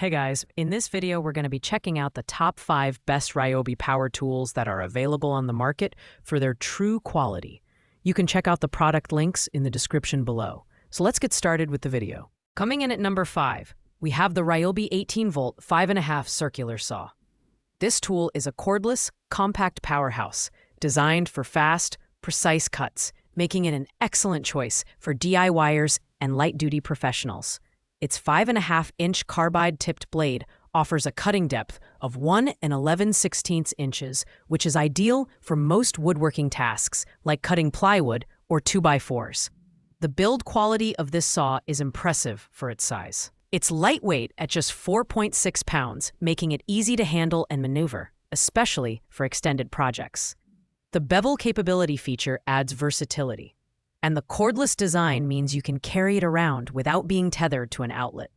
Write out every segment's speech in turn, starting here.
Hey guys, in this video we're going to be checking out the top 5 best Ryobi power tools that are available on the market for their true quality. You can check out the product links in the description below. So let's get started with the video. Coming in at number 5, we have the Ryobi 18-volt 5.5 circular saw. This tool is a cordless, compact powerhouse designed for fast, precise cuts, making it an excellent choice for DIYers and light-duty professionals. Its 5.5-inch carbide-tipped blade offers a cutting depth of 1 11/16 inches, which is ideal for most woodworking tasks, like cutting plywood or 2x4s. The build quality of this saw is impressive for its size. It's lightweight at just 4.6 pounds, making it easy to handle and maneuver, especially for extended projects. The bevel capability feature adds versatility, and the cordless design means you can carry it around without being tethered to an outlet.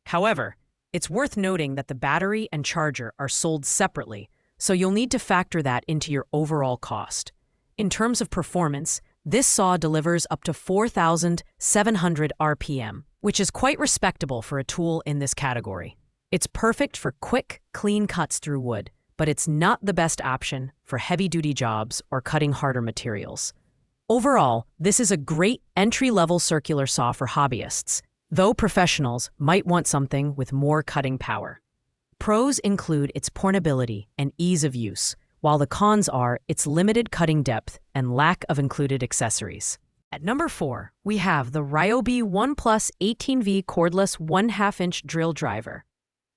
However, it's worth noting that the battery and charger are sold separately, so you'll need to factor that into your overall cost. In terms of performance, this saw delivers up to 4,700 RPM, which is quite respectable for a tool in this category. It's perfect for quick, clean cuts through wood, but it's not the best option for heavy-duty jobs or cutting harder materials. Overall, this is a great entry-level circular saw for hobbyists, though professionals might want something with more cutting power. Pros include its portability and ease of use, while the cons are its limited cutting depth and lack of included accessories. At number 4, we have the Ryobi ONE+ 18V cordless 1/2-inch drill driver.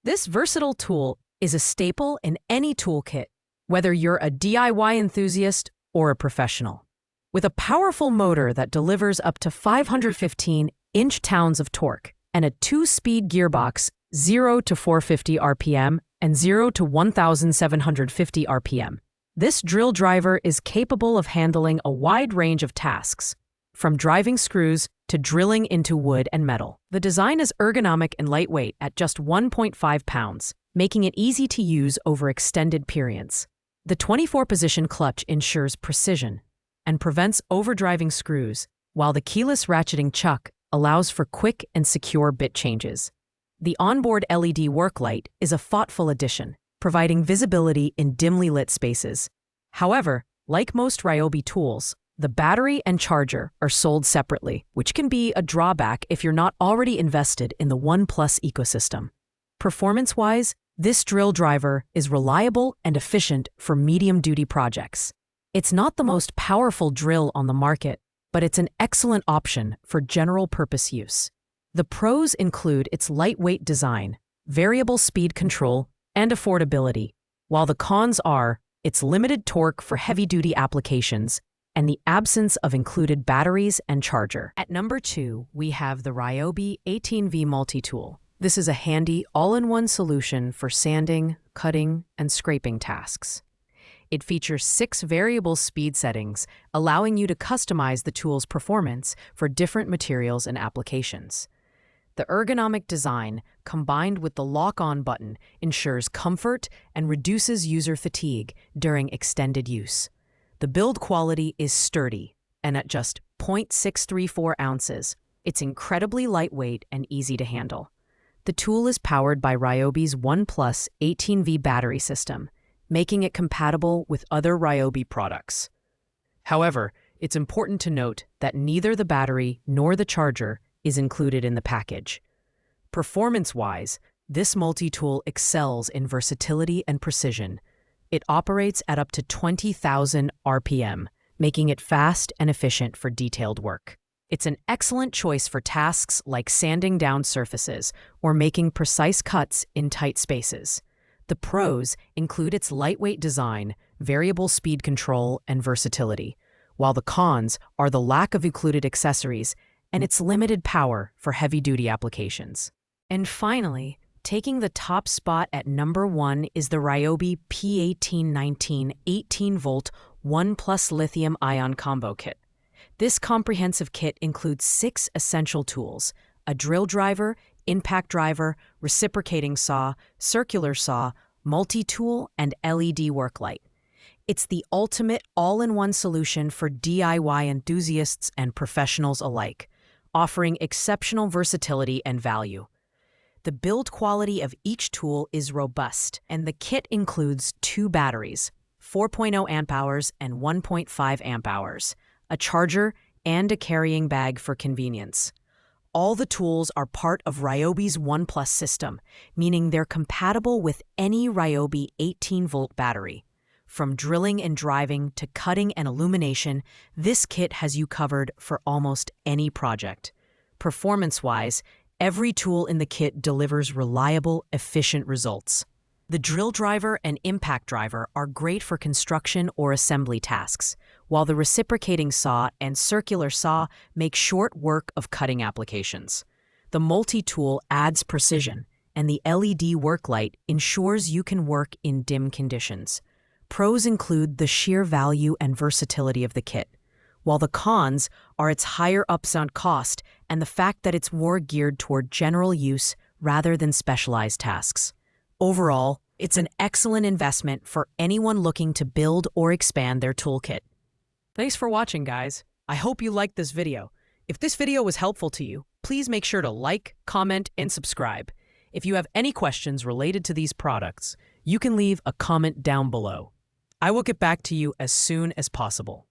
This versatile tool is a staple in any toolkit, whether you're a DIY enthusiast or a professional. With a powerful motor that delivers up to 515 inch-pounds of torque and a 2-speed gearbox 0 to 450 RPM and 0 to 1,750 RPM, this drill driver is capable of handling a wide range of tasks, from driving screws to drilling into wood and metal. The design is ergonomic and lightweight at just 1.5 pounds, making it easy to use over extended periods. The 24-position clutch ensures precision and prevents overdriving screws, while the keyless ratcheting chuck allows for quick and secure bit changes. The onboard LED worklight is a thoughtful addition, providing visibility in dimly lit spaces. However, like most Ryobi tools, the battery and charger are sold separately, which can be a drawback if you're not already invested in the ONE+ ecosystem. Performance-wise, this drill driver is reliable and efficient for medium-duty projects. It's not the most powerful drill on the market, but it's an excellent option for general-purpose use. The pros include its lightweight design, variable speed control, and affordability, while the cons are its limited torque for heavy-duty applications and the absence of included batteries and charger. At number 2, we have the Ryobi 18V multi-tool. This is a handy, all-in-one solution for sanding, cutting, and scraping tasks. It features 6 variable speed settings, allowing you to customize the tool's performance for different materials and applications. The ergonomic design, combined with the lock-on button, ensures comfort and reduces user fatigue during extended use. The build quality is sturdy, and at just 0.634 ounces, it's incredibly lightweight and easy to handle. The tool is powered by Ryobi's ONE+ 18V battery system, making it compatible with other Ryobi products. However, it's important to note that neither the battery nor the charger is included in the package. Performance-wise, this multi-tool excels in versatility and precision. It operates at up to 20,000 RPM, making it fast and efficient for detailed work. It's an excellent choice for tasks like sanding down surfaces or making precise cuts in tight spaces. The pros include its lightweight design, variable speed control, and versatility, while the cons are the lack of included accessories and its limited power for heavy-duty applications. And finally, taking the top spot at number 1 is the Ryobi P1819 18-volt 1+ lithium-ion combo kit. This comprehensive kit includes 6 essential tools: a drill driver, impact driver, reciprocating saw, circular saw, multi-tool, and LED worklight. It's the ultimate all-in-one solution for DIY enthusiasts and professionals alike, offering exceptional versatility and value. The build quality of each tool is robust, and the kit includes 2 batteries, 4.0 amp hours and 1.5 amp hours, a charger, and a carrying bag for convenience. All the tools are part of Ryobi's One Plus system, meaning they're compatible with any Ryobi 18-volt battery. From drilling and driving to cutting and illumination, this kit has you covered for almost any project. Performance-wise, every tool in the kit delivers reliable, efficient results. The drill driver and impact driver are great for construction or assembly tasks, while the reciprocating saw and circular saw make short work of cutting applications. The multi-tool adds precision, and the LED worklight ensures you can work in dim conditions. Pros include the sheer value and versatility of the kit, while the cons are its higher upfront cost and the fact that it's more geared toward general use rather than specialized tasks. Overall, it's an excellent investment for anyone looking to build or expand their toolkit. Thanks for watching, guys. I hope you liked this video. If this video was helpful to you, please make sure to like, comment, and subscribe. If you have any questions related to these products, you can leave a comment down below. I will get back to you as soon as possible.